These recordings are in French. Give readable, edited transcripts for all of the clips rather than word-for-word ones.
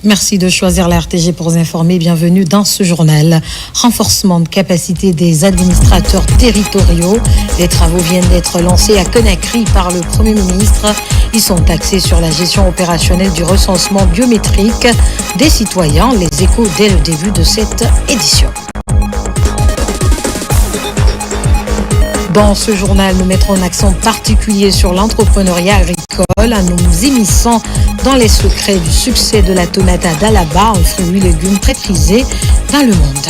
Merci de choisir la RTG pour vous informer. Bienvenue dans ce journal. Renforcement de capacité des administrateurs territoriaux. Les travaux viennent d'être lancés à Conakry par le Premier ministre. Ils sont axés sur la gestion opérationnelle du recensement biométrique des citoyens. Les échos dès le début de cette édition. Dans ce journal, nous mettrons un accent particulier sur l'entrepreneuriat agricole en nous immisçant dans les secrets du succès de la tomate d'Alaba, un fruit et légume très prisé dans le monde.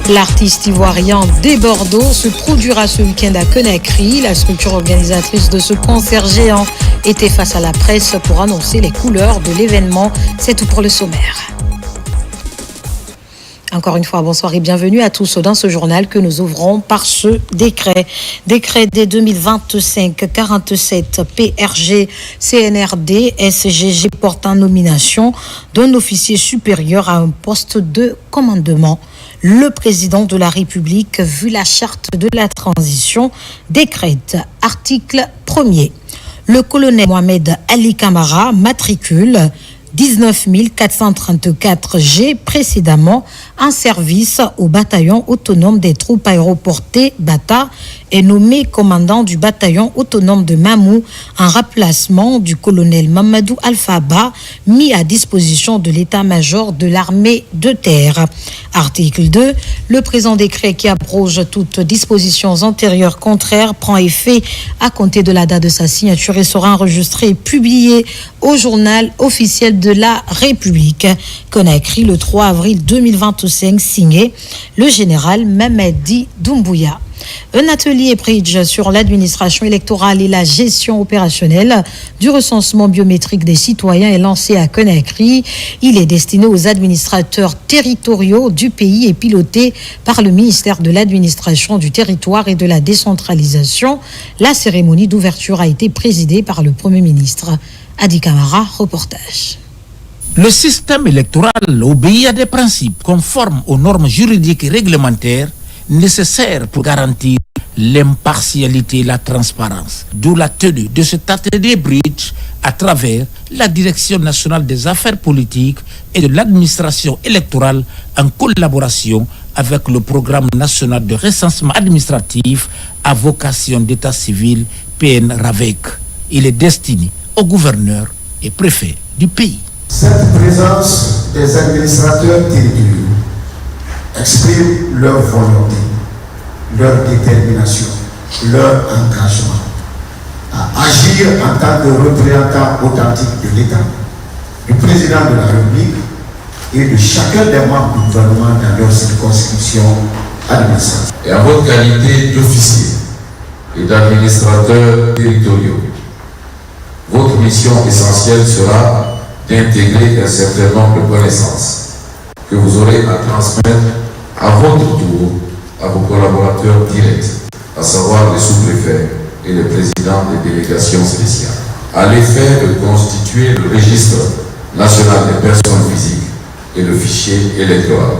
L'artiste ivoirien des Bordeaux se produira ce week-end à Conakry. La structure organisatrice de ce concert géant était face à la presse pour annoncer les couleurs de l'événement. C'est tout pour le sommaire. Encore une fois, bonsoir et bienvenue à tous dans ce journal que nous ouvrons par ce décret. Décret dès 2025-47 PRG CNRD SGG portant nomination d'un officier supérieur à un poste de commandement. Le président de la République, vu la charte de la transition, décrète article 1er. Le colonel Mohamed Ali Kamara, matricule 19 434 G, précédemment en service au bataillon autonome des troupes aéroportées Bata, est nommé commandant du bataillon autonome de Mamou en remplacement du colonel Mamadou Alphaba, mis à disposition de l'état-major de l'armée de terre. Article 2. Le présent décret qui abroge toutes dispositions antérieures contraires prend effet à compter de la date de sa signature et sera enregistré et publié au journal officiel de la République. Conakry le 3 avril 2025, signé le général Mamadi Doumbouya. Un atelier bridge sur l'administration électorale et la gestion opérationnelle du recensement biométrique des citoyens est lancé à Conakry. Il est destiné aux administrateurs territoriaux du pays et piloté par le ministère de l'administration du territoire et de la décentralisation. La cérémonie d'ouverture a été présidée par le Premier ministre. Adi Kamara, reportage. Le système électoral obéit à des principes conformes aux normes juridiques et réglementaires nécessaires pour garantir l'impartialité et la transparence. D'où la tenue de cet atelier bridge à travers la Direction nationale des affaires politiques et de l'administration électorale en collaboration avec le Programme national de recensement administratif à vocation d'état civil PN-RAVEC. Il est destiné aux gouverneurs et préfets du pays. Cette présence des administrateurs territoriaux exprime leur volonté, leur détermination, leur engagement à agir en tant que représentants authentiques de l'État, du président de la République et de chacun des membres du gouvernement dans leur circonscription administrative. Et en votre qualité d'officier et d'administrateurs territoriaux, votre mission essentielle sera d'intégrer un certain nombre de connaissances que vous aurez à transmettre à votre tour à vos collaborateurs directs, à savoir les sous-préfets et les présidents des délégations spéciales, à l'effet de constituer le registre national des personnes physiques et le fichier électoral.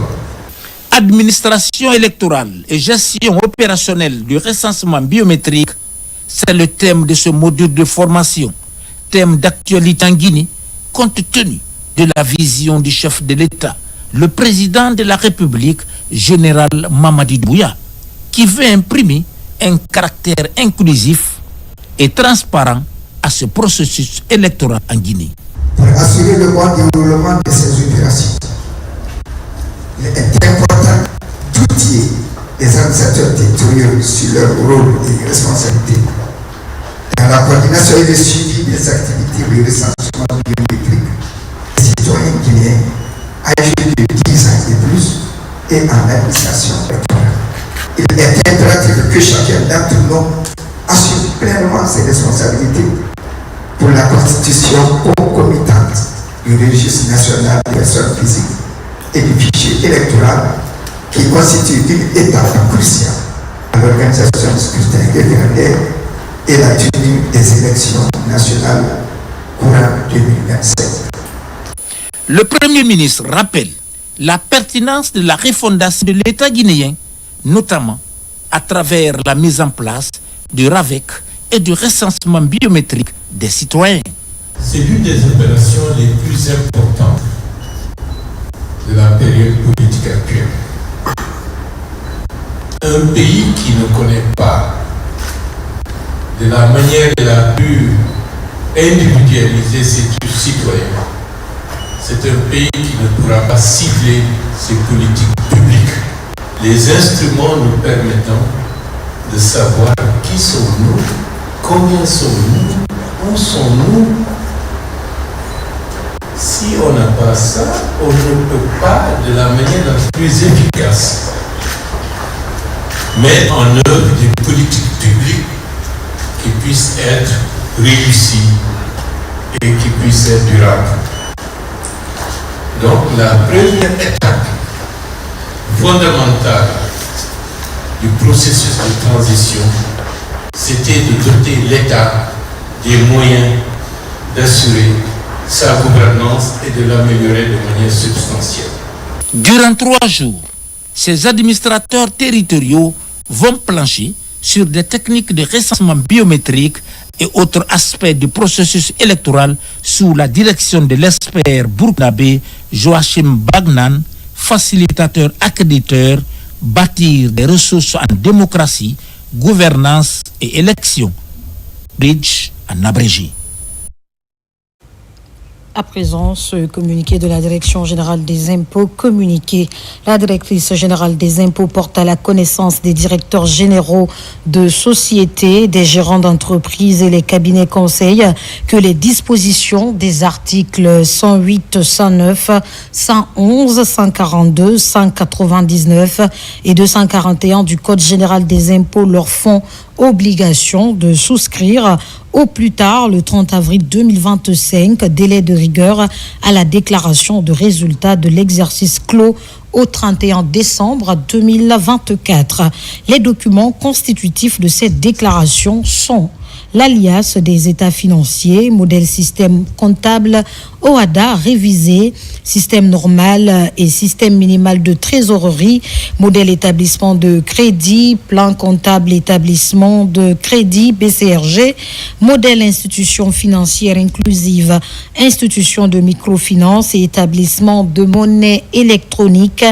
Administration électorale et gestion opérationnelle du recensement biométrique, c'est le thème de ce module de formation, thème d'actualité en Guinée, compte tenu de la vision du chef de l'État, le président de la République, général Mamadi Doumbouya, qui veut imprimer un caractère inclusif et transparent à ce processus électoral en Guinée. Pour assurer le bon déroulement de ces opérations, il est important d'outiller les administrateurs territoriaux sur leur rôle et responsabilités dans la coordination et le suivi des activités de recensement biométrique des citoyens guinéens âgés de 10 ans et plus et en administration électorale. Il est impératif que chacun d'entre nous assume pleinement ses responsabilités pour la constitution concomitante du registre national des personnes physiques et du fichier électoral qui constitue une étape cruciale à l'organisation du scrutin référendaire et la tenue des élections nationales courant 2027. Le Premier ministre rappelle la pertinence de la refondation de l'État guinéen, notamment à travers la mise en place du RAVEC et du recensement biométrique des citoyens. C'est l'une des opérations les plus importantes de la période politique actuelle. Un pays qui ne connaît pas de la manière la plus individualisée ses citoyens, c'est un pays qui ne pourra pas cibler ses politiques publiques. Les instruments nous permettant de savoir qui sommes-nous, combien sommes-nous, où sommes-nous. Si on n'a pas ça, on ne peut pas, de la manière la plus efficace, mettre en œuvre des politiques publiques qui puissent être réussies et qui puissent être durables. Donc la première étape fondamentale du processus de transition, c'était de doter l'État des moyens d'assurer sa gouvernance et de l'améliorer de manière substantielle. Durant 3 jours, ces administrateurs territoriaux vont plancher sur des techniques de recensement biométrique et autres aspects du processus électoral sous la direction de l'expert burkinabé Joachim Bagnan, facilitateur accréditeur, bâtir des ressources en démocratie, gouvernance et élection. Bridge en abrégé. À présent, ce communiqué de la Direction générale des impôts communiqué. La directrice générale des impôts porte à la connaissance des directeurs généraux de sociétés, des gérants d'entreprises et les cabinets conseils que les dispositions des articles 108, 109, 111, 142, 199 et 241 du Code général des impôts leur font obligation de souscrire au plus tard le 30 avril 2025, délai de rigueur à la déclaration de résultats de l'exercice clos au 31 décembre 2024. Les documents constitutifs de cette déclaration sont l'alias des états financiers, modèle système comptable OHADA révisé, système normal et système minimal de trésorerie, modèle établissement de crédit, plan comptable établissement de crédit BCRG, modèle institution financière inclusive, institution de microfinance et établissement de monnaie électronique,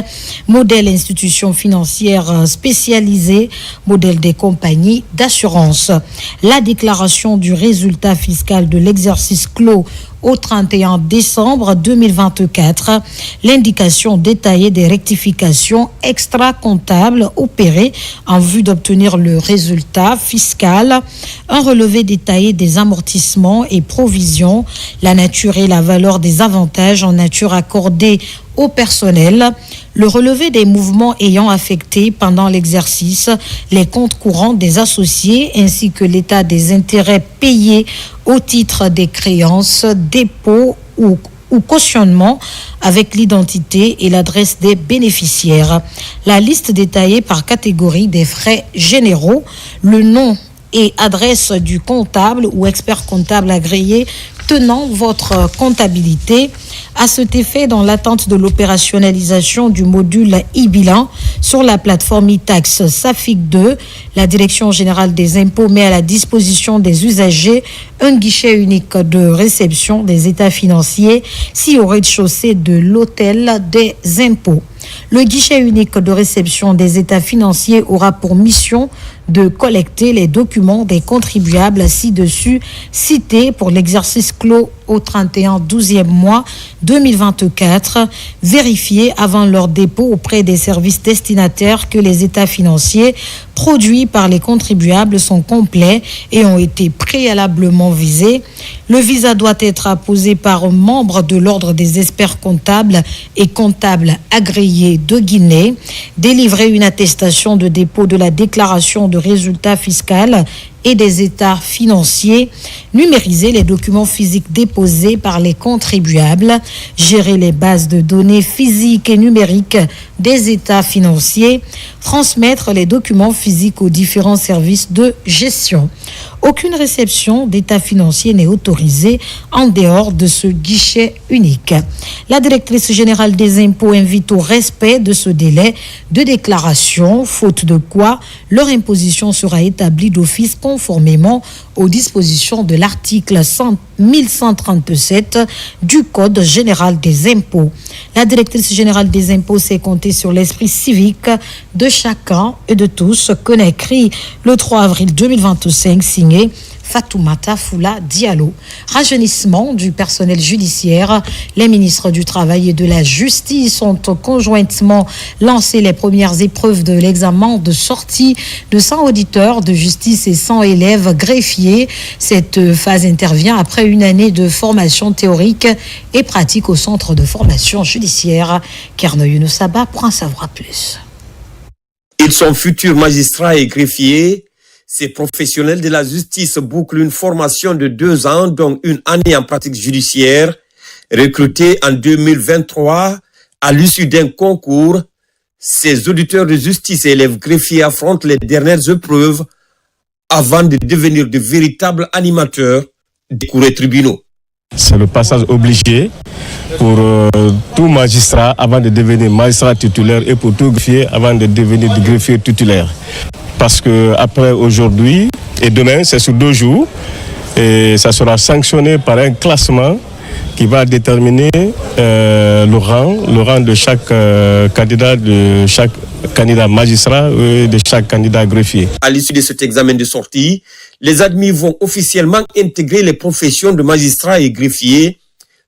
modèle institution financière spécialisée, modèle des compagnies d'assurance. La déclaration du résultat fiscal de l'exercice clos au 31 décembre 2024, l'indication détaillée des rectifications extra-comptables opérées en vue d'obtenir le résultat fiscal, un relevé détaillé des amortissements et provisions, la nature et la valeur des avantages en nature accordés au personnel, le relevé des mouvements ayant affecté pendant l'exercice les comptes courants des associés ainsi que l'état des intérêts payés au titre des créances, dépôts ou cautionnement avec l'identité et l'adresse des bénéficiaires. La liste détaillée par catégorie des frais généraux, le nom et adresse du comptable ou expert comptable agréé tenant votre comptabilité. À cet effet, dans l'attente de l'opérationnalisation du module e-bilan sur la plateforme e-tax SAFIC 2, la Direction générale des impôts met à la disposition des usagers un guichet unique de réception des états financiers situé au rez-de-chaussée de l'hôtel des impôts. Le guichet unique de réception des états financiers aura pour mission de collecter les documents des contribuables ci-dessus cités pour l'exercice clos au 31/12e mois 2024, vérifier avant leur dépôt auprès des services destinataires que les états financiers produits par les contribuables sont complets et ont été préalablement visés. Le visa doit être apposé par un membre de l'ordre des experts comptables et comptables agréés de Guinée, délivrer une attestation de dépôt de la déclaration de résultat fiscal et des états financiers, numériser les documents physiques déposés par les contribuables, gérer les bases de données physiques et numériques des états financiers, transmettre les documents physiques aux différents services de gestion. Aucune réception d'état financier n'est autorisée en dehors de ce guichet unique. La directrice générale des impôts invite au respect de ce délai de déclaration, faute de quoi leur imposition sera établie d'office conformément aux dispositions de l'article 1137 du Code général des impôts. La directrice générale des impôts s'est comptée sur l'esprit civique de chacun et de tous, connaît écrit le 3 avril 2025, signé Fatoumata Foula Diallo. Rajeunissement du personnel judiciaire. Les ministres du Travail et de la Justice ont conjointement lancé les premières épreuves de l'examen de sortie de 100 auditeurs de justice et 100 élèves greffiers. Cette phase intervient après une année de formation théorique et pratique au centre de formation judiciaire. Kerno Younoussaba pour en savoir plus. Ils sont futurs magistrats et greffiers. Ces professionnels de la justice bouclent une formation de 2 ans, dont une année en pratique judiciaire. Recrutés en 2023, à l'issue d'un concours, ces auditeurs de justice et élèves greffiers affrontent les dernières épreuves avant de devenir de véritables animateurs des cours et tribunaux. C'est le passage obligé pour tout magistrat avant de devenir magistrat titulaire et pour tout greffier avant de devenir greffier titulaire. Parce que après aujourd'hui et demain, c'est sur 2 jours et ça sera sanctionné par un classement qui va déterminer le rang de chaque candidat magistrat et de chaque candidat greffier. À l'issue de cet examen de sortie, les admis vont officiellement intégrer les professions de magistrats et greffiers,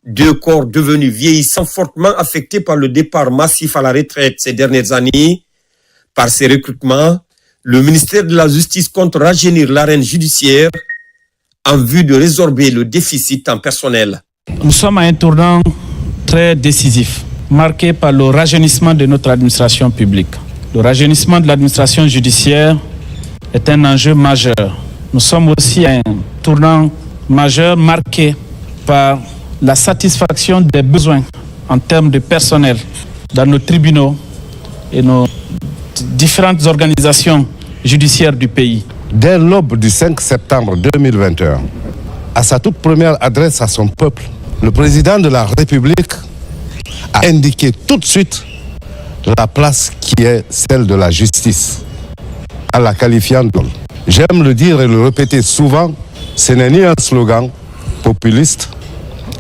2 corps devenus vieillissants, fortement affectés par le départ massif à la retraite ces dernières années. Par ces recrutements, le ministère de la Justice compte rajeunir l'arène judiciaire en vue de résorber le déficit en personnel. Nous sommes à un tournant très décisif, marqué par le rajeunissement de notre administration publique. Le rajeunissement de l'administration judiciaire est un enjeu majeur. Nous sommes aussi à un tournant majeur marqué par la satisfaction des besoins en termes de personnel dans nos tribunaux et nos différentes organisations judiciaires du pays. Dès l'aube du 5 septembre 2021, à sa toute première adresse à son peuple, le président de la République a indiqué tout de suite la place qui est celle de la justice, en la qualifiant d'homme. J'aime le dire et le répéter souvent, ce n'est ni un slogan populiste,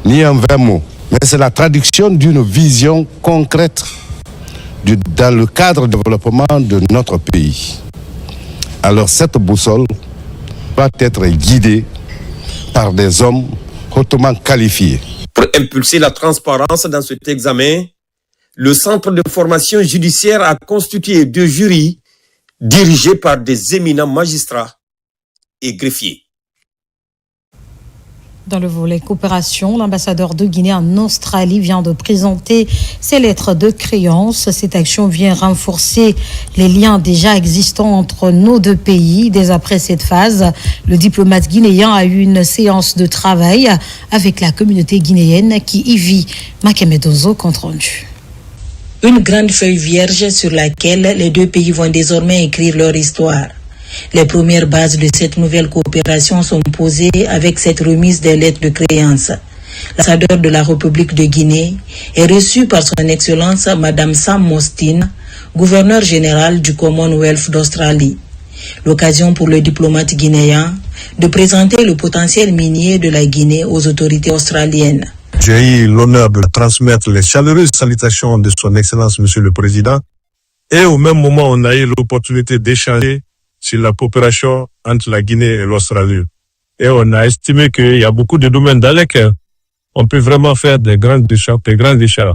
ni un vain mot, mais c'est la traduction d'une vision concrète dans le cadre de développement de notre pays. Alors cette boussole va être guidée par des hommes hautement qualifiés. Pour impulser la transparence dans cet examen, le Centre de formation judiciaire a constitué 2 jurys dirigés par des éminents magistrats et greffiers. Dans le volet coopération, l'ambassadeur de Guinée en Australie vient de présenter ses lettres de créance. Cette action vient renforcer les liens déjà existants entre nos 2 pays. Dès après cette phase, le diplomate guinéen a eu une séance de travail avec la communauté guinéenne qui y vit. Makemedozo, compte rendu. Une grande feuille vierge sur laquelle les 2 pays vont désormais écrire leur histoire. Les premières bases de cette nouvelle coopération sont posées avec cette remise des lettres de créance. L'ambassadeur de la République de Guinée est reçu par son Excellence Madame Sam Mostyn, gouverneur général du Commonwealth d'Australie. L'occasion pour le diplomate guinéen de présenter le potentiel minier de la Guinée aux autorités australiennes. J'ai eu l'honneur de transmettre les chaleureuses salutations de son Excellence Monsieur le Président et au même moment on a eu l'opportunité d'échanger sur la coopération entre la Guinée et l'Australie. Et on a estimé qu'il y a beaucoup de domaines dans lesquels on peut vraiment faire des grands échanges.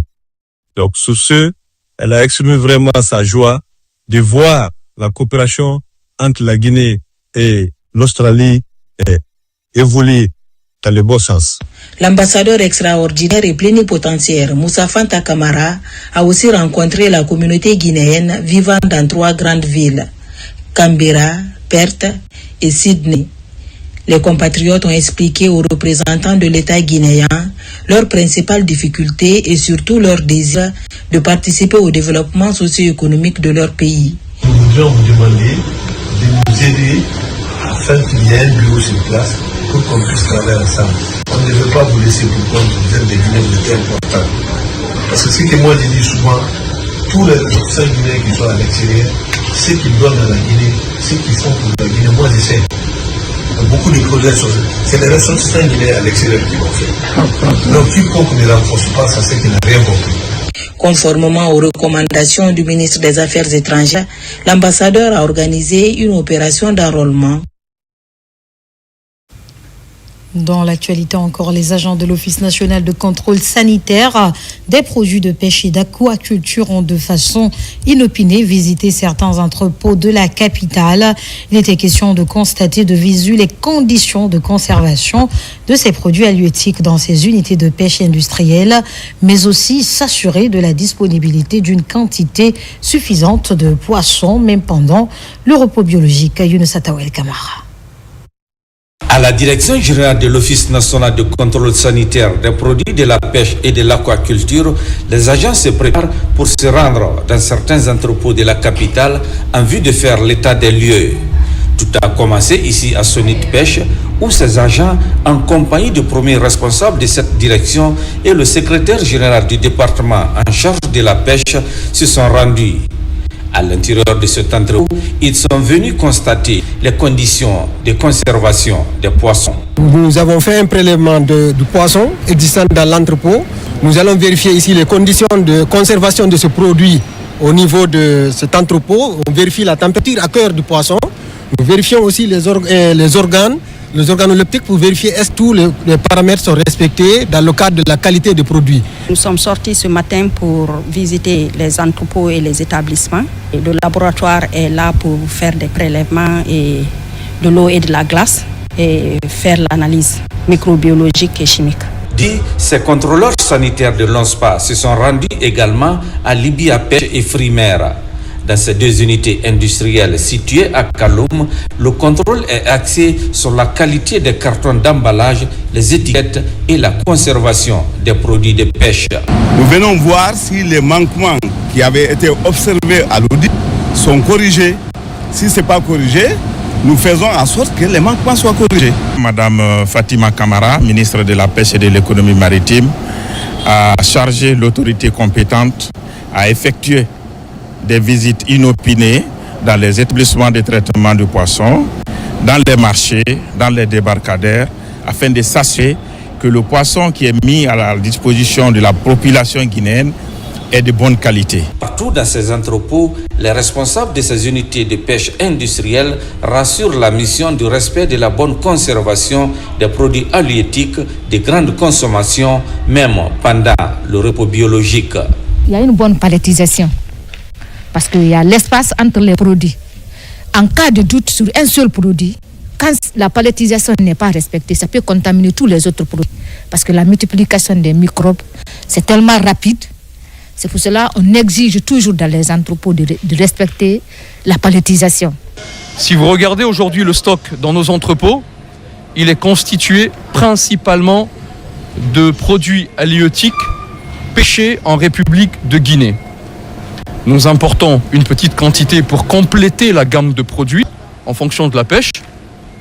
Donc, sur ce, elle a exprimé vraiment sa joie de voir la coopération entre la Guinée et l'Australie évoluer dans le bon sens. L'ambassadeur extraordinaire et plénipotentiaire Moussa Fanta Camara a aussi rencontré la communauté guinéenne vivant dans 3 grandes villes, Canberra, Perth et Sydney. Les compatriotes ont expliqué aux représentants de l'État guinéen leurs principales difficultés et surtout leur désir de participer au développement socio-économique de leur pays. Nous voudrions vous demander de nous aider à afin qu'il y ait un bureau sur place pour qu'on puisse travailler ensemble. On ne veut pas vous laisser pour compte, vous êtes des Guinéens, vous êtes importants. Parce que ce que moi je dis souvent, tous les ressortissants guinéens qui sont à l'extérieur, ce qu'ils donnent à la Guinée, ce qu'ils font pour la Guinée, moi je sais. Beaucoup de projets, c'est les ressortissants guinéens à l'extérieur qui l'ont fait. Donc quiconque ne renforce pas, ça c'est qu'il n'a rien compris. Conformément aux recommandations du ministre des Affaires étrangères, l'ambassadeur a organisé une opération d'enrôlement. Dans l'actualité encore, les agents de l'Office national de contrôle sanitaire des produits de pêche et d'aquaculture ont de façon inopinée visité certains entrepôts de la capitale. Il était question de constater de visu les conditions de conservation de ces produits halieutiques dans ces unités de pêche industrielle, mais aussi s'assurer de la disponibilité d'une quantité suffisante de poissons, même pendant le repos biologique. Younous Atawel Kamara. À la direction générale de l'Office national de contrôle sanitaire des produits de la pêche et de l'aquaculture, les agents se préparent pour se rendre dans certains entrepôts de la capitale en vue de faire l'état des lieux. Tout a commencé ici à Sonit Pêche, où ces agents, en compagnie du premier responsable de cette direction et le secrétaire général du département en charge de la pêche, se sont rendus. À l'intérieur de cet entrepôt, ils sont venus constater les conditions de conservation des poissons. Nous avons fait un prélèvement de poissons existants dans l'entrepôt. Nous allons vérifier ici les conditions de conservation de ce produit au niveau de cet entrepôt. On vérifie la température à cœur du poisson. Nous vérifions aussi les organes organoleptiques pour vérifier est-ce que tous les paramètres sont respectés dans le cadre de la qualité des produits. Nous sommes sortis ce matin pour visiter les entrepôts et les établissements. Et le laboratoire est là pour faire des prélèvements et de l'eau et de la glace et faire l'analyse microbiologique et chimique. Ces contrôleurs sanitaires de l'ONSPA se sont rendus également à Libya Pêche et Frimère. Dans ces deux unités industrielles situées à Kaloum, le contrôle est axé sur la qualité des cartons d'emballage, les étiquettes et la conservation des produits de pêche. Nous venons voir si les manquements qui avaient été observés à l'audit sont corrigés. Si ce n'est pas corrigé, nous faisons en sorte que les manquements soient corrigés. Madame Fatima Kamara, ministre de la Pêche et de l'économie maritime, a chargé l'autorité compétente à effectuer des visites inopinées dans les établissements de traitement de poissons, dans les marchés, dans les débarcadères, afin de s'assurer que le poisson qui est mis à la disposition de la population guinéenne est de bonne qualité. Partout dans ces entrepôts, les responsables de ces unités de pêche industrielle rassurent la mission du respect de la bonne conservation des produits halieutiques de grande consommation, même pendant le repos biologique. Il y a une bonne palettisation. Parce qu'il y a l'espace entre les produits. En cas de doute sur un seul produit, quand la palettisation n'est pas respectée, ça peut contaminer tous les autres produits. Parce que la multiplication des microbes, c'est tellement rapide. C'est pour cela qu'on exige toujours dans les entrepôts de respecter la palettisation. Si vous regardez aujourd'hui le stock dans nos entrepôts, il est constitué principalement de produits halieutiques pêchés en République de Guinée. Nous importons une petite quantité pour compléter la gamme de produits en fonction de la pêche.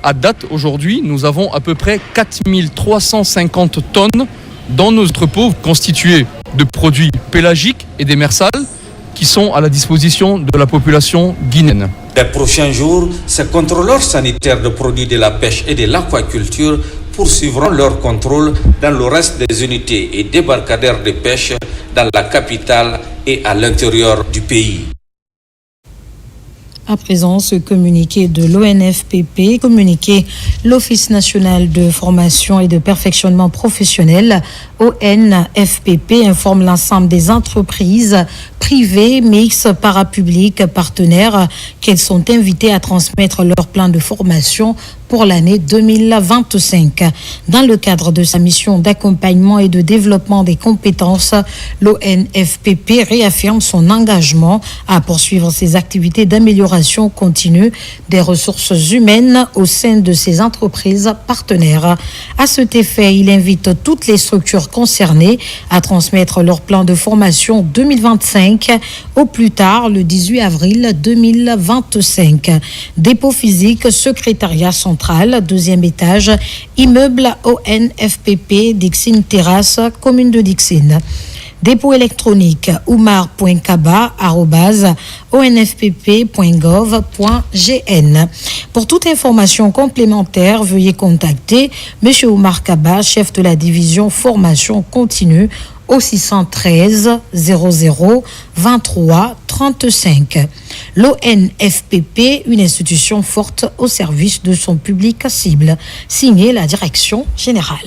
À date, aujourd'hui, nous avons à peu près 4350 tonnes dans nos entrepôts constitués de produits pélagiques et démersales qui sont à la disposition de la population guinéenne. Les prochains jours, ces contrôleurs sanitaires de produits de la pêche et de l'aquaculture poursuivront leur contrôle dans le reste des unités et débarcadères de pêche dans la capitale et à l'intérieur du pays. À présent, ce communiqué de l'ONFPP, l'Office national de formation et de perfectionnement professionnel, ONFPP, informe l'ensemble des entreprises privées, mixtes, parapubliques, partenaires qu'elles sont invitées à transmettre leur plan de formation pour l'année 2025. Dans le cadre de sa mission d'accompagnement et de développement des compétences, l'ONFPP réaffirme son engagement à poursuivre ses activités d'amélioration continue des ressources humaines au sein de ses entreprises partenaires. À cet effet, il invite toutes les structures concernées à transmettre leur plan de formation 2025 au plus tard le 18 avril 2025. Dépôt physique, secrétariat central, 2e étage, immeuble ONFPP, Dixine Terrasse, commune de Dixine. Dépôt électronique oumar.kaba@onfpp.gov.gn. Pour toute information complémentaire, veuillez contacter M. Oumar Kaba, chef de la division formation continue, au 613 00 23 35. L'ONFPP, une institution forte au service de son public cible. Signé la direction générale.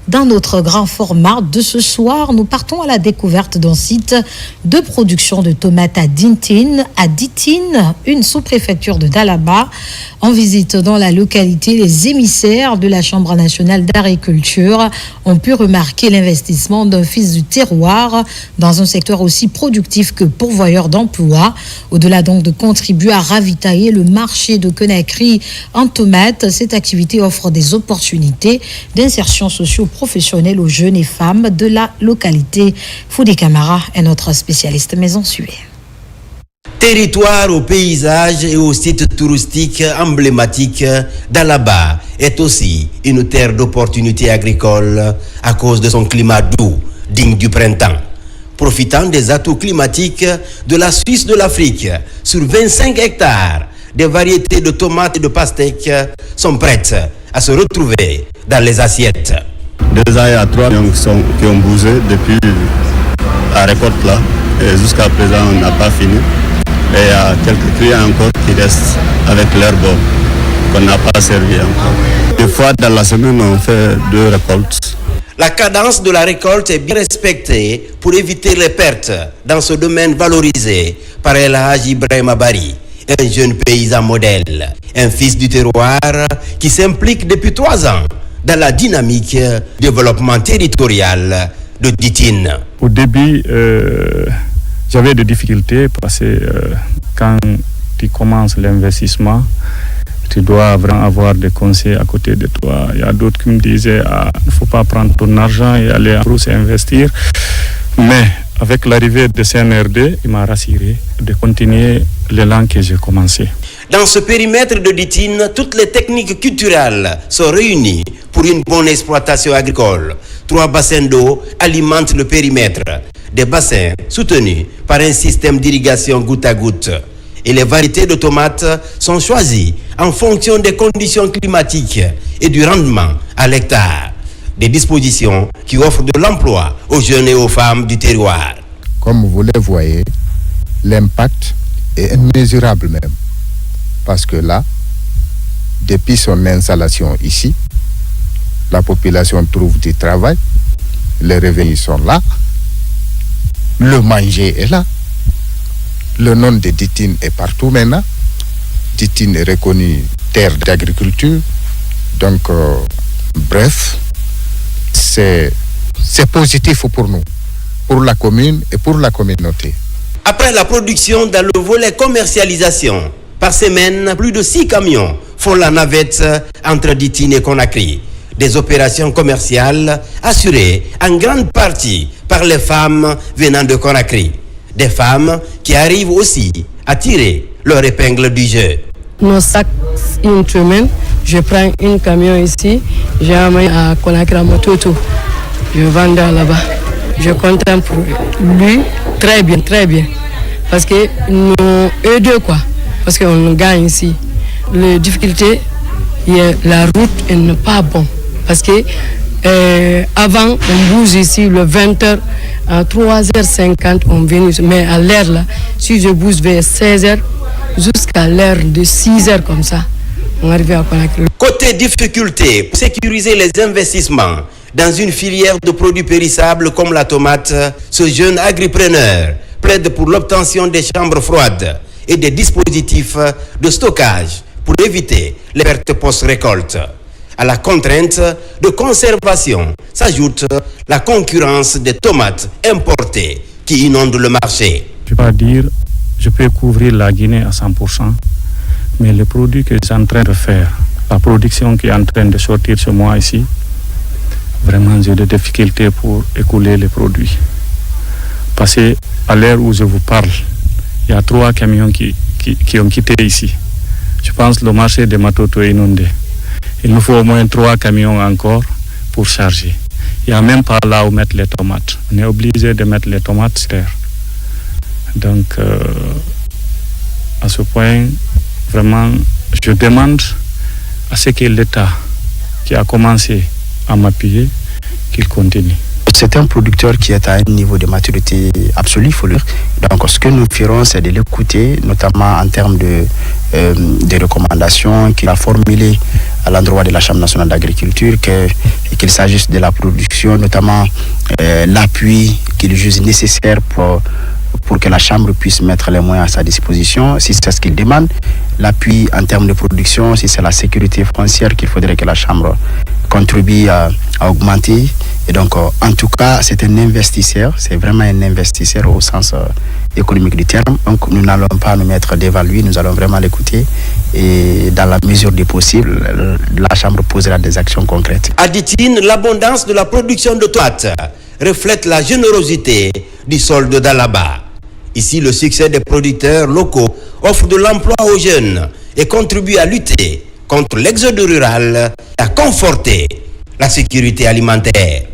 Dans notre grand format de ce soir, nous partons à la découverte d'un site de production de tomates à Ditine, une sous-préfecture de Dalaba. En visite dans la localité, les émissaires de la Chambre nationale d'agriculture ont pu remarquer l'investissement d'un fils du terroir dans un secteur aussi productif que pourvoyeur d'emplois. Au-delà donc de contribuer à ravitailler le marché de Conakry en tomates, cette activité offre des opportunités d'insertion socio-professionnelle aux jeunes et femmes de la localité. Foudé Camara est notre spécialiste maison suée. Territoire aux paysages et aux sites touristiques emblématiques, Dalaba est aussi une terre d'opportunités agricoles à cause de son climat doux, digne du printemps. Profitant des atouts climatiques de la Suisse de l'Afrique, sur 25 hectares, des variétés de tomates et de pastèques sont prêtes à se retrouver dans les assiettes. 2 ans, il y a 3 millions qui ont bougé depuis la récolte là. Et jusqu'à présent, on n'a pas fini. Et il y a quelques clients encore qui restent avec leur bord qu'on n'a pas servi encore. Des fois, dans la semaine, on fait 2 récoltes. La cadence de la récolte est bien respectée pour éviter les pertes dans ce domaine valorisé par El Hadj Ibrahima Bari, un jeune paysan modèle, un fils du terroir qui s'implique depuis 3 ans dans la dynamique développement territorial de Ditine. Au début, j'avais des difficultés parce que quand tu commences l'investissement, tu dois vraiment avoir des conseils à côté de toi. Il y a d'autres qui me disaient il ne faut pas prendre ton argent et aller en brousse et investir. Mais avec l'arrivée de CNRD, il m'a rassuré de continuer l'élan que j'ai commencé. Dans ce périmètre de Ditine, toutes les techniques culturelles sont réunies pour une bonne exploitation agricole. 3 bassins d'eau alimentent le périmètre. Des bassins soutenus par un système d'irrigation goutte à goutte. Et les variétés de tomates sont choisies en fonction des conditions climatiques et du rendement à l'hectare. Des dispositions qui offrent de l'emploi aux jeunes et aux femmes du terroir. Comme vous le voyez, l'impact est immesurable même. Parce que là, depuis son installation ici, la population trouve du travail, les revenus sont là, le manger est là. Le nom de Ditine est partout maintenant. Ditine est reconnue terre d'agriculture. Donc, bref, c'est positif pour nous, pour la commune et pour la communauté. Après la production dans le volet commercialisation, par semaine, plus de 6 camions font la navette entre Ditine et Conakry. Des opérations commerciales assurées en grande partie par les femmes venant de Conakry. Des femmes qui arrivent aussi à tirer leur épingle du jeu. Nos sacs, une semaine, je prends un camion ici, j'amène à Conakry à Mototo. Je vends là-bas. Je compte pour lui, très bien, très bien. Parce que nous, eux deux, quoi. Parce qu'on gagne ici. Les difficultés, la route n'est pas bonne. Parce que avant, on bouge ici le 20h, à 3h50, on vient. Mais à l'heure là, si je bouge vers 16h, jusqu'à l'heure de 6h comme ça, on arrive à Conakry. Côté difficulté, pour sécuriser les investissements dans une filière de produits périssables comme la tomate, ce jeune agripreneur plaide pour l'obtention des chambres froides et des dispositifs de stockage pour éviter les pertes post-récolte. À la contrainte de conservation s'ajoute la concurrence des tomates importées qui inondent le marché. Je ne peux pas dire je peux couvrir la Guinée à 100%, mais les produits que je suis en train de faire, la production qui est en train de sortir ce mois ici, vraiment j'ai des difficultés pour écouler les produits. Parce qu'à l'heure où je vous parle, il y a 3 camions qui ont quitté ici. Je pense que le marché des Matoto est inondé. Il nous faut au moins 3 camions encore pour charger. Il n'y a même pas là où mettre les tomates. On est obligé de mettre les tomates sur terre. Donc, à ce point, vraiment, je demande à ce que l'État, qui a commencé à m'appuyer, qu'il continue. C'est un producteur qui est à un niveau de maturité absolue, il faut le dire. Donc, ce que nous ferons, c'est de l'écouter, notamment en termes de recommandations qu'il a formulées à l'endroit de la Chambre nationale d'agriculture, qu'il s'agisse de la production, notamment l'appui qu'il juge nécessaire pour que la Chambre puisse mettre les moyens à sa disposition, si c'est ce qu'il demande. L'appui en termes de production, si c'est la sécurité foncière qu'il faudrait que la Chambre contribue à augmenter. Et donc, en tout cas, c'est un investisseur, c'est vraiment un investisseur au sens économique du terme. Donc, nous n'allons pas nous mettre devant lui, nous allons vraiment l'écouter. Et dans la mesure du possible, la Chambre posera des actions concrètes. À Ditine, l'abondance de la production de tomates reflète la générosité du sol de Dalaba. Ici, le succès des producteurs locaux offre de l'emploi aux jeunes et contribue à lutter contre l'exode rural et à conforter la sécurité alimentaire.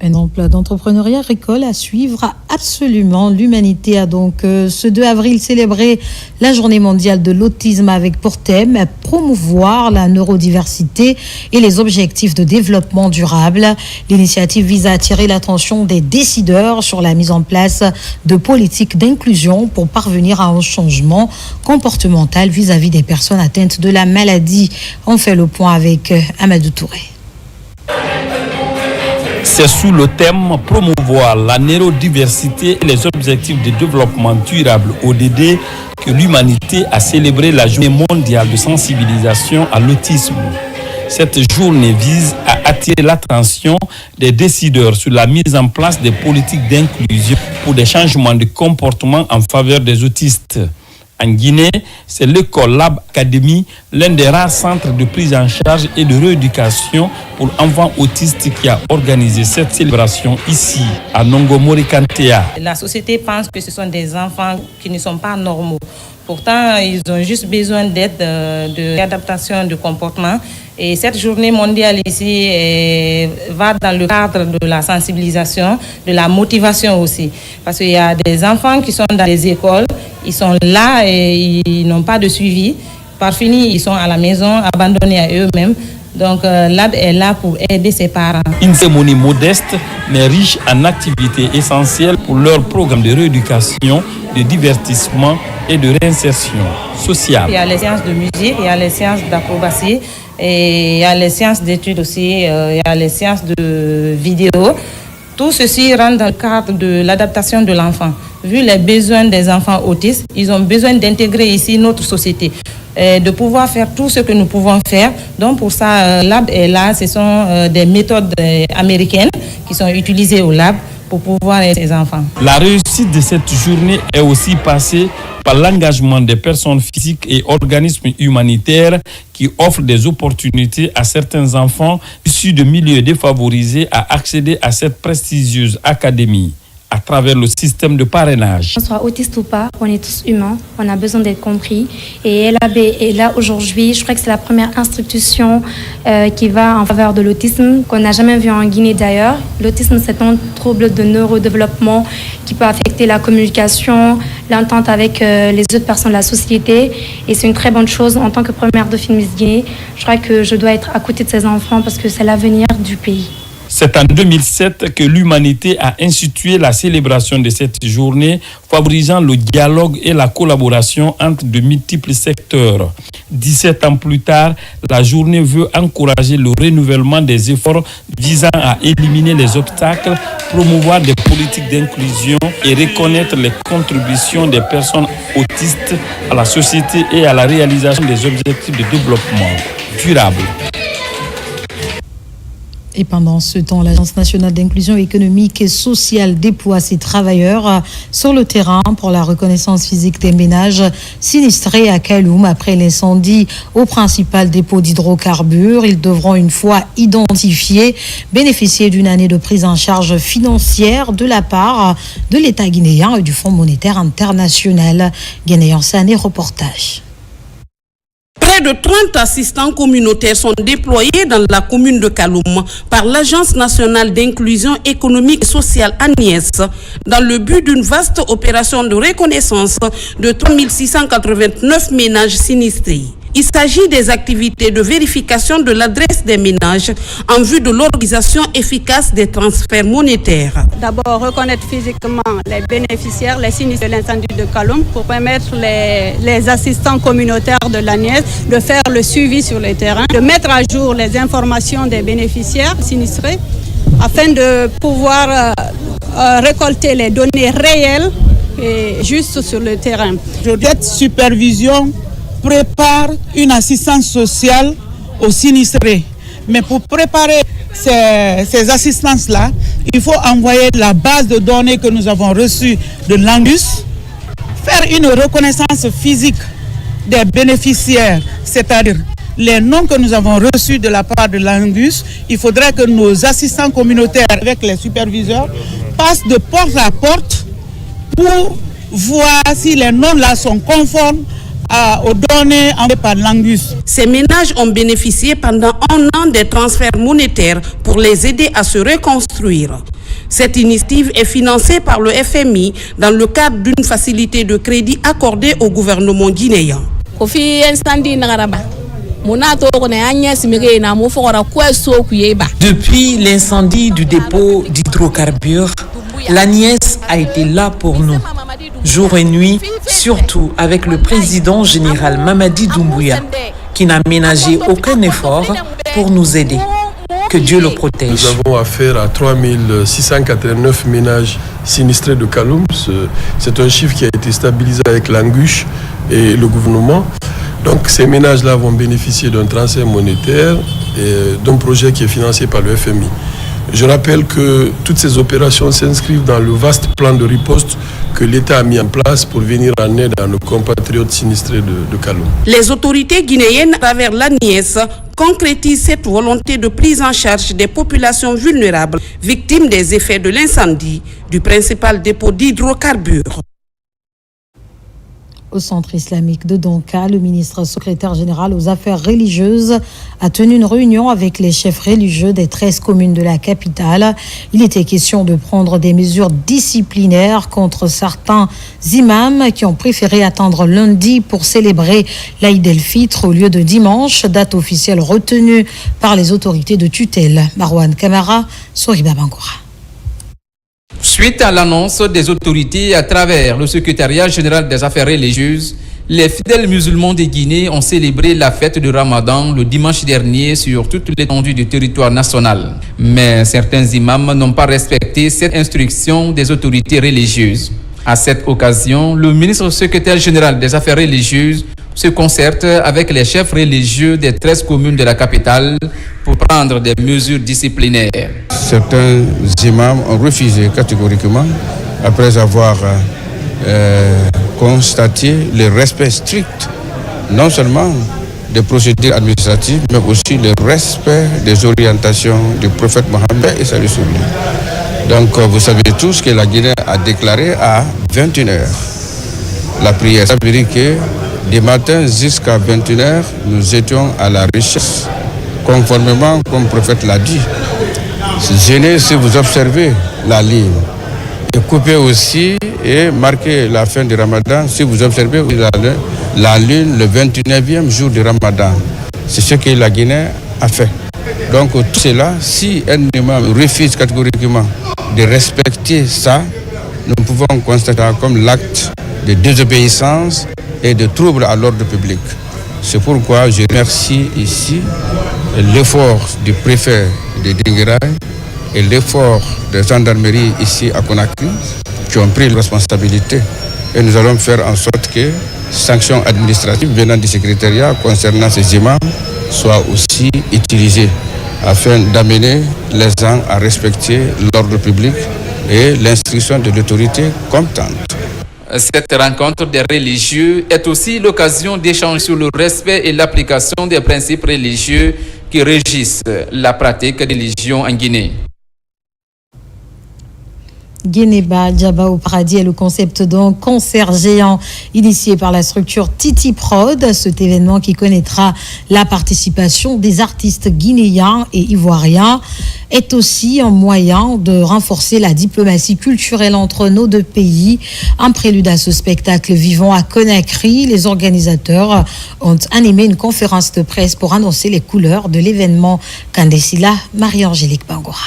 Un emploi d'entrepreneuriat agricole à suivre absolument. L'humanité a donc ce 2 avril célébré la journée mondiale de l'autisme avec pour thème promouvoir la neurodiversité et les objectifs de développement durable. L'initiative vise à attirer l'attention des décideurs sur la mise en place de politiques d'inclusion pour parvenir à un changement comportemental vis-à-vis des personnes atteintes de la maladie. On fait le point avec Amadou Touré. C'est sous le thème promouvoir la neurodiversité et les objectifs de développement durable ODD que l'humanité a célébré la journée mondiale de sensibilisation à l'autisme. Cette journée vise à attirer l'attention des décideurs sur la mise en place des politiques d'inclusion pour des changements de comportement en faveur des autistes. En Guinée, c'est l'école Lab Academy, l'un des rares centres de prise en charge et de rééducation pour enfants autistes qui a organisé cette célébration ici, à Nongomori-Kantea. La société pense que ce sont des enfants qui ne sont pas normaux. Pourtant, ils ont juste besoin d'aide, d'adaptation de comportement. Et cette journée mondiale ici va dans le cadre de la sensibilisation, de la motivation aussi. Parce qu'il y a des enfants qui sont dans les écoles, ils sont là et ils n'ont pas de suivi. Par fini, ils sont à la maison, abandonnés à eux-mêmes. Donc, l'AD est là pour aider ses parents. Une cérémonie modeste, mais riche en activités essentielles pour leur programme de rééducation, de divertissement et de réinsertion sociale. Il y a les séances de musique, il y a les séances d'acrobatie, et il y a les séances d'études aussi, il y a les séances de vidéo. Tout ceci rentre dans le cadre de l'adaptation de l'enfant. Vu les besoins des enfants autistes, ils ont besoin d'intégrer ici notre société, de pouvoir faire tout ce que nous pouvons faire. Donc pour ça, Lab est là. Ce sont des méthodes américaines qui sont utilisées au Lab pour pouvoir aider ces enfants. La réussite de cette journée est aussi passée par l'engagement des personnes physiques et organismes humanitaires qui offrent des opportunités à certains enfants issus de milieux défavorisés à accéder à cette prestigieuse académie à travers le système de parrainage. Qu'on soit autiste ou pas, on est tous humains, on a besoin d'être compris. Et LAB est là aujourd'hui, je crois que c'est la première institution qui va en faveur de l'autisme, qu'on n'a jamais vu en Guinée d'ailleurs. L'autisme, c'est un trouble de neurodéveloppement qui peut affecter la communication, l'entente avec les autres personnes de la société. Et c'est une très bonne chose en tant que première dauphine Miss Guinée. Je crois que je dois être à côté de ces enfants parce que c'est l'avenir du pays. C'est en 2007 que l'humanité a institué la célébration de cette journée, favorisant le dialogue et la collaboration entre de multiples secteurs. 17 ans plus tard, la journée veut encourager le renouvellement des efforts visant à éliminer les obstacles, promouvoir des politiques d'inclusion et reconnaître les contributions des personnes autistes à la société et à la réalisation des objectifs de développement durable. Et pendant ce temps, l'Agence nationale d'inclusion économique et sociale déploie ses travailleurs sur le terrain pour la reconnaissance physique des ménages sinistrés à Kaloum après l'incendie au principal dépôt d'hydrocarbures. Ils devront, une fois identifiés, bénéficier d'une année de prise en charge financière de la part de l'État guinéen et du Fonds monétaire international. Guinéen Sané, reportage. Près de 30 assistants communautaires sont déployés dans la commune de Kaloum par l'Agence nationale d'inclusion économique et sociale ANIES dans le but d'une vaste opération de reconnaissance de 3689 ménages sinistrés. Il s'agit des activités de vérification de l'adresse des ménages en vue de l'organisation efficace des transferts monétaires. D'abord, reconnaître physiquement les bénéficiaires, les sinistres de l'incendie de Kaloum pour permettre les assistants communautaires de l'ANIES de faire le suivi sur le terrain, de mettre à jour les informations des bénéficiaires sinistrés afin de pouvoir récolter les données réelles et justes sur le terrain. Cette supervision prépare une assistance sociale aux sinistrés. Mais pour préparer ces assistances-là, il faut envoyer la base de données que nous avons reçue de l'Angus, faire une reconnaissance physique des bénéficiaires, c'est-à-dire les noms que nous avons reçus de la part de l'Angus. Il faudrait que nos assistants communautaires avec les superviseurs passent de porte à porte pour voir si les noms-là sont conformes aux données envoyées par l'Angus. Ces ménages ont bénéficié pendant un an des transferts monétaires pour les aider à se reconstruire. Cette initiative est financée par le FMI dans le cadre d'une facilité de crédit accordée au gouvernement guinéen. Depuis l'incendie du dépôt d'hydrocarbures, l'ANIES a été là pour nous, jour et nuit, surtout avec le président général Mamadi Doumbouya, qui n'a ménagé aucun effort pour nous aider. Que Dieu le protège. Nous avons affaire à 3689 ménages sinistrés de Kaloum. C'est un chiffre qui a été stabilisé avec l'Angus et le gouvernement. Donc ces ménages-là vont bénéficier d'un transfert monétaire et d'un projet qui est financé par le FMI. Je rappelle que toutes ces opérations s'inscrivent dans le vaste plan de riposte que l'État a mis en place pour venir en aide à nos compatriotes sinistrés de Kaloum. Les autorités guinéennes, à travers l'ANIES, concrétisent cette volonté de prise en charge des populations vulnérables, victimes des effets de l'incendie du principal dépôt d'hydrocarbures. Au centre islamique de Donka, le ministre secrétaire général aux affaires religieuses a tenu une réunion avec les chefs religieux des 13 communes de la capitale. Il était question de prendre des mesures disciplinaires contre certains imams qui ont préféré attendre lundi pour célébrer l'Aïd el-Fitr au lieu de dimanche, date officielle retenue par les autorités de tutelle. Marwan Kamara, Soriba Bangoura. Suite à l'annonce des autorités à travers le secrétariat général des affaires religieuses, les fidèles musulmans de Guinée ont célébré la fête du Ramadan le dimanche dernier sur toute l'étendue du territoire national. Mais certains imams n'ont pas respecté cette instruction des autorités religieuses. À cette occasion, le ministre secrétaire général des affaires religieuses se concerte avec les chefs religieux des 13 communes de la capitale pour prendre des mesures disciplinaires. Certains imams ont refusé catégoriquement, après avoir constaté le respect strict, non seulement des procédures administratives, mais aussi le respect des orientations du prophète Mohammed et salut sur lui. Donc vous savez tous que la Guinée a déclaré à 21h la prière. Ça veut dire que du matin jusqu'à 21h, nous étions à la richesse, conformément comme le prophète l'a dit. Gênez si vous observez la ligne. Et coupez aussi et marquez la fin du Ramadan si vous observez la lune le 29e jour du Ramadan. C'est ce que la Guinée a fait. Donc tout cela, si un imam refuse catégoriquement de respecter ça, nous pouvons constater comme l'acte de désobéissance et de trouble à l'ordre public. C'est pourquoi je remercie ici l'effort du préfet de Dinguiraye et l'effort de gendarmerie ici à Conakry qui ont pris la responsabilité. Et nous allons faire en sorte que sanctions administratives venant du secrétariat concernant ces imams soient aussi utilisées afin d'amener les gens à respecter l'ordre public et l'instruction de l'autorité compétente. Cette rencontre des religieux est aussi l'occasion d'échanger sur le respect et l'application des principes religieux qui régissent la pratique des religions en Guinée. Guineba Djaba au paradis est le concept d'un concert géant initié par la structure Titi Prod. Cet événement qui connaîtra la participation des artistes guinéens et ivoiriens est aussi un moyen de renforcer la diplomatie culturelle entre nos deux pays. En prélude à ce spectacle vivant à Conakry, les organisateurs ont animé une conférence de presse pour annoncer les couleurs de l'événement. Kandesila, Marie-Angélique Bangora.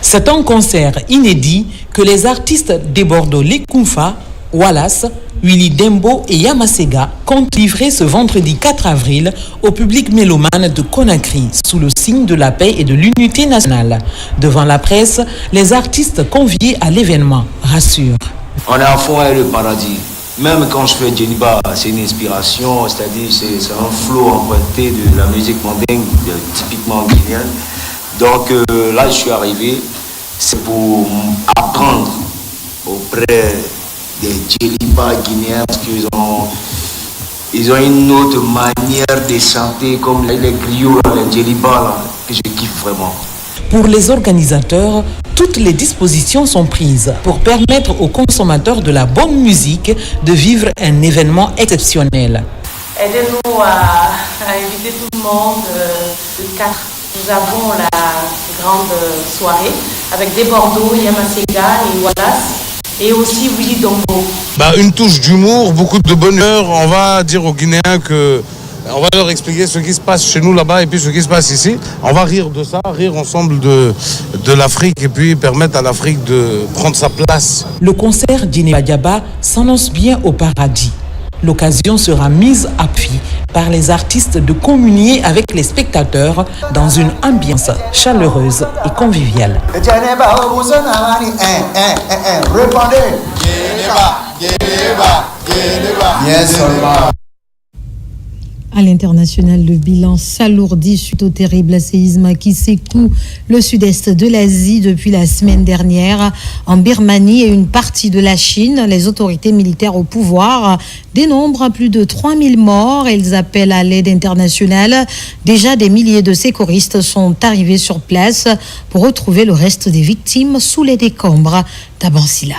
C'est un concert inédit que les artistes des Bordeaux Lekoumfa, Wallace, Willy Dembo et Yamasega comptent livrer ce vendredi 4 avril au public mélomane de Conakry sous le signe de la paix et de l'unité nationale. Devant la presse, les artistes conviés à l'événement rassurent. On est à fond avec le paradis. Même quand je fais Djeliba, c'est une inspiration, c'est-à-dire c'est un flow emprunté de la musique mandingue, typiquement guinéenne. Donc là, je suis arrivé, c'est pour apprendre auprès des Djeliba guinéens parce qu'ils ont une autre manière de chanter comme les griots, les Djeliba que je kiffe vraiment. Pour les organisateurs, toutes les dispositions sont prises pour permettre aux consommateurs de la bonne musique de vivre un événement exceptionnel. Aidez-nous à inviter tout le monde le 4. Nous avons la grande soirée avec des Bordeaux, Yamasega et Wallace et aussi Willy Dombo. Une touche d'humour, beaucoup de bonheur. On va dire aux Guinéens on va leur expliquer ce qui se passe chez nous là-bas et puis ce qui se passe ici. On va rire de ça, rire ensemble de l'Afrique et puis permettre à l'Afrique de prendre sa place. Le concert Guineba Djaba s'annonce bien au paradis. L'occasion sera mise à pied par les artistes de communier avec les spectateurs dans une ambiance chaleureuse et conviviale. À l'international, le bilan s'alourdit suite au terrible séisme qui secoue le sud-est de l'Asie depuis la semaine dernière. En Birmanie et une partie de la Chine, les autorités militaires au pouvoir dénombrent plus de 3000 morts. Elles appellent à l'aide internationale. Déjà, des milliers de secouristes sont arrivés sur place pour retrouver le reste des victimes sous les décombres. Tabansila.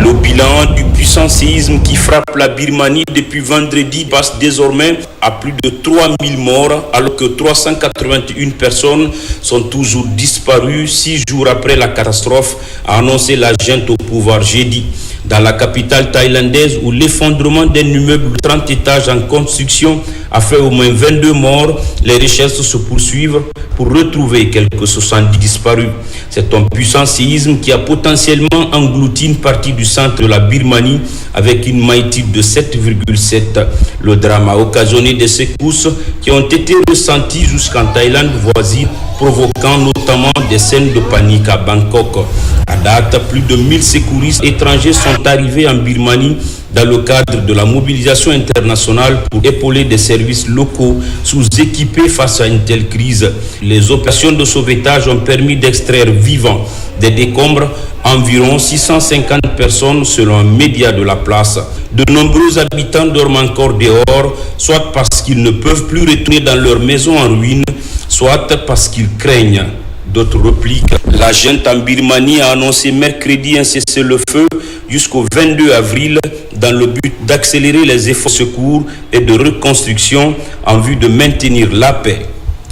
Le bilan du puissant séisme qui frappe la Birmanie depuis vendredi passe désormais à plus de 3000 morts, alors que 381 personnes sont toujours disparues 6 jours après la catastrophe, a annoncé la junte au pouvoir jeudi. Dans la capitale thaïlandaise, où l'effondrement d'un immeuble de 30 étages en construction a fait au moins 22 morts, les recherches se poursuivent pour retrouver quelques 70 disparus. C'est un puissant séisme qui a potentiellement englouti une partie du centre de la Birmanie avec une magnitude de 7,7. Le drame a occasionné des secousses qui ont été ressenties jusqu'en Thaïlande voisine, provoquant notamment des scènes de panique à Bangkok. À date, plus de 1000 secouristes étrangers sont arrivés en Birmanie dans le cadre de la mobilisation internationale pour épauler des services locaux sous-équipés face à une telle crise. Les opérations de sauvetage ont permis d'extraire vivants des décombres environ 650 personnes selon un média de la place. De nombreux habitants dorment encore dehors, soit parce qu'ils ne peuvent plus retourner dans leur maison en ruine, soit parce qu'ils craignent d'autres repliques. La junte en Birmanie a annoncé mercredi un cessez-le-feu jusqu'au 22 avril dans le but d'accélérer les efforts de secours et de reconstruction en vue de maintenir la paix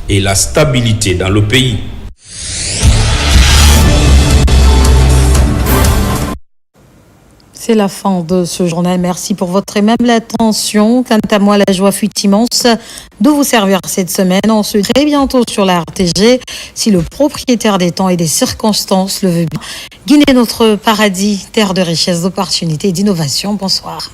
et la stabilité dans le pays. C'est la fin de ce journal. Merci pour votre aimable attention. Quant à moi, la joie fut immense de vous servir cette semaine. On se dit très bientôt sur la RTG, si le propriétaire des temps et des circonstances le veut bien. Guinée, notre paradis, terre de richesse, d'opportunités et d'innovation. Bonsoir.